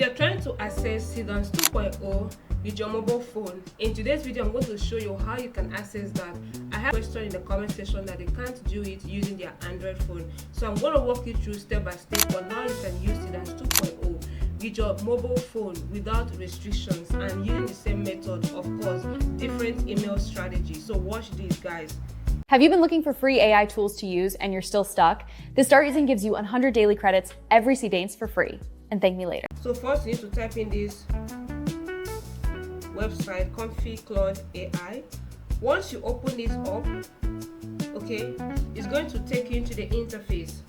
you're trying to access Seedance 2.0 with your mobile phone, in today's video I'm going to show you how you can access that. I have a question in the comment section that they can't do it using their Android phone, so I'm going to walk you through step by step on how you can use Seedance 2.0 with your mobile phone without restrictions and using the same method, of course, different email strategy. So watch these, guys. Have you been looking for free AI tools to use and you're still stuck? The Start Using gives you 100 daily credits every Seedance for free. And thank me later. So first you need to type in this website, Comfy Cloud AI. Once you open this up, okay, it's going to take you into the interface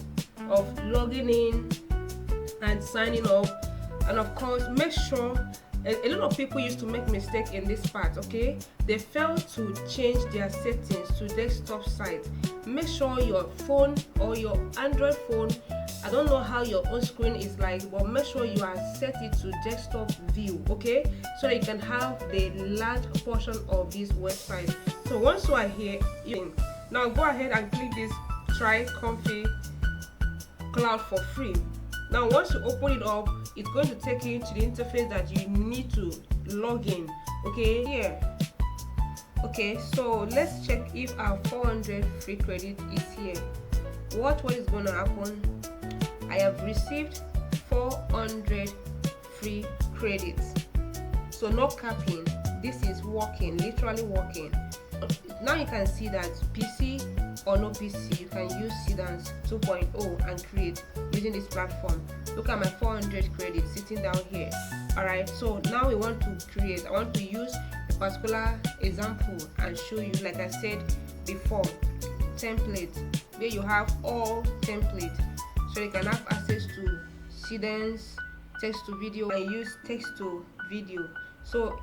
of logging in and signing up. And of course, make sure, a lot of people used to make mistake in this part, okay? They fail to change their settings to desktop side. Make sure your phone or your Android phone, I don't know how your own screen is like, but make sure you are set it to desktop view, okay? So that you can have the large portion of this website. So once you are here, now go ahead and click this try Comfy Cloud for free. Now once you open it up, it's going to take you into the interface that you need to log in, okay? Here, okay, so let's check if our 400 free credit is here. What is going to happen? I have received 400 free credits, so no capping. This is working, literally working. Now you can see that PC or no PC, you can use Seedance 2.0 and create using this platform. Look at my 400 credits sitting down here. Alright, so now we want to create. I want to use a particular example and show you, like I said before, template, where you have all templates, so you can have access to Seedance text to video and use text to video. So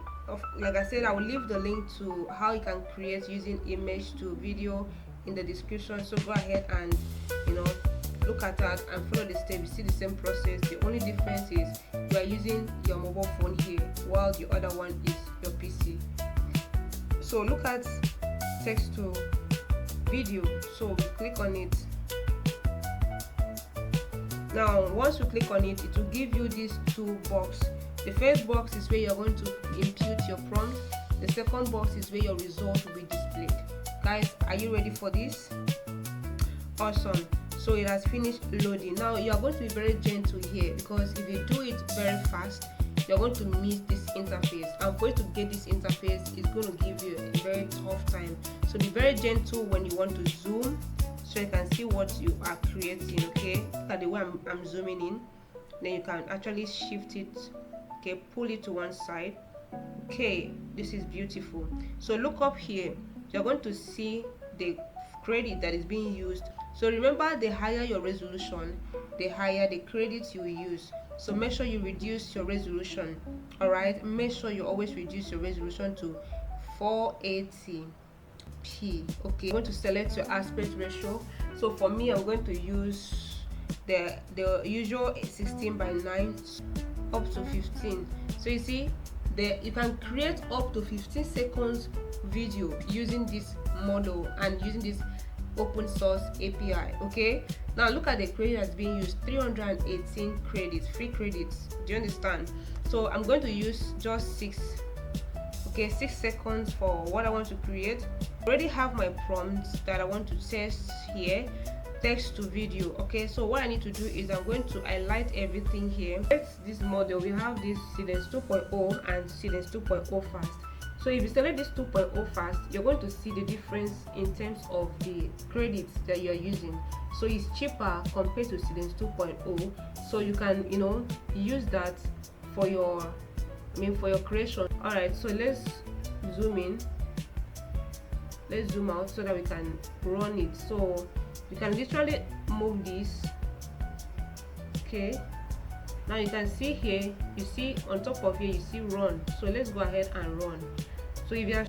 like I said, I will leave the link to how you can create using image to video in the description, so go ahead and look at that and follow the steps. You see the same process. The only difference is you are using your mobile phone here while the other one is your PC. So look at text to video, so we click on it. Now once you click on it, it will give you these two boxes. The first box is where you're going to input your prompt. The second box is where your result will be displayed. Guys, are you ready for this? Awesome. So it has finished loading. Now you are going to be very gentle here, because if you do it very fast, you're going to miss this interface, and for you to get this interface, it's going to give you a very tough time. So be very gentle when you want to zoom, so you can see what you are creating. Okay, look at the way I'm zooming in. Then you can actually shift it, okay, pull it to one side. Okay, this is beautiful. So look up here, you're going to see the credit that is being used. So remember, the higher your resolution, the higher the credits you will use. So make sure you reduce your resolution. All right, make sure you always reduce your resolution to 480p. Okay, I'm going to select your aspect ratio. So for me, I'm going to use the usual 16:9 up to 15. So you see, you can create up to 15 seconds video using this model and using this open source API. Okay, now look at the credit that's being used, 318 credits, free credits. Do you understand? So I'm going to use just 6 seconds for what I want to create. I already have my prompts that I want to test here, text to video. Okay, so what I need to do is I'm going to highlight everything here. This model, we have this Seedance 2.0 and Seedance 2.0 fast. So if you select this 2.0 fast, you're going to see the difference in terms of the credits that you're using. So it's cheaper compared to Seedance 2.0. So you can use that for your creation. All right, so let's zoom in. Let's zoom out so that we can run it. So you can literally move this. Okay, now you can see here, you see on top of here, you see run. So let's go ahead and run. So if you are,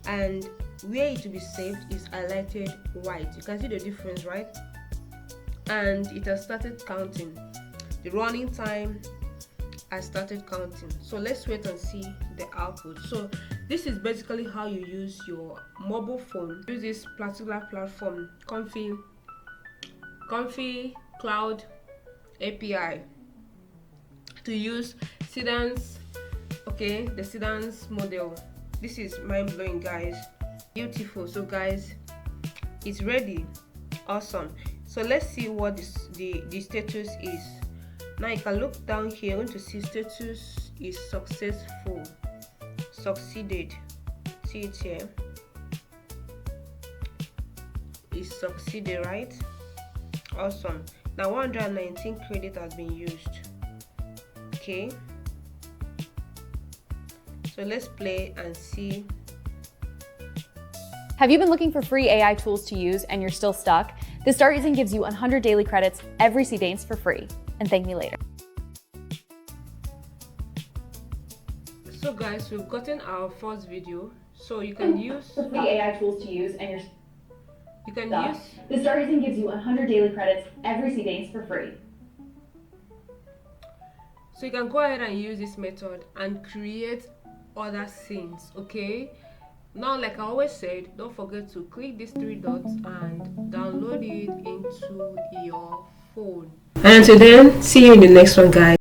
and where it will be saved is highlighted white. You can see the difference, right? And it has started counting. The running time has started counting. So let's wait and see the output. So this is basically how you use your mobile phone. Use this particular platform, Comfy Cloud API, to use Seedance. Okay, the Seedance model. This is mind-blowing, guys. Beautiful. So guys, it's ready. Awesome. So let's see what the status is. Now you can look down here. You're going to see status is successful, succeeded. See it here. Is succeeded, right? Awesome. Now 119 credit has been used. Okay, so let's play and see. Have you been looking for free AI tools to use and you're still stuck? The Start Using gives you 100 daily credits every Seedance for free. And thank me later. So guys, we've gotten our first video. So you can use free AI tools to use and you're you can stuck. use The Start Using gives you 100 daily credits every Seedance for free. So you can go ahead and use this method and create other scenes. Okay, now like I always said, don't forget to click these three dots and download it into your phone. And until then, see you in the next one, guys.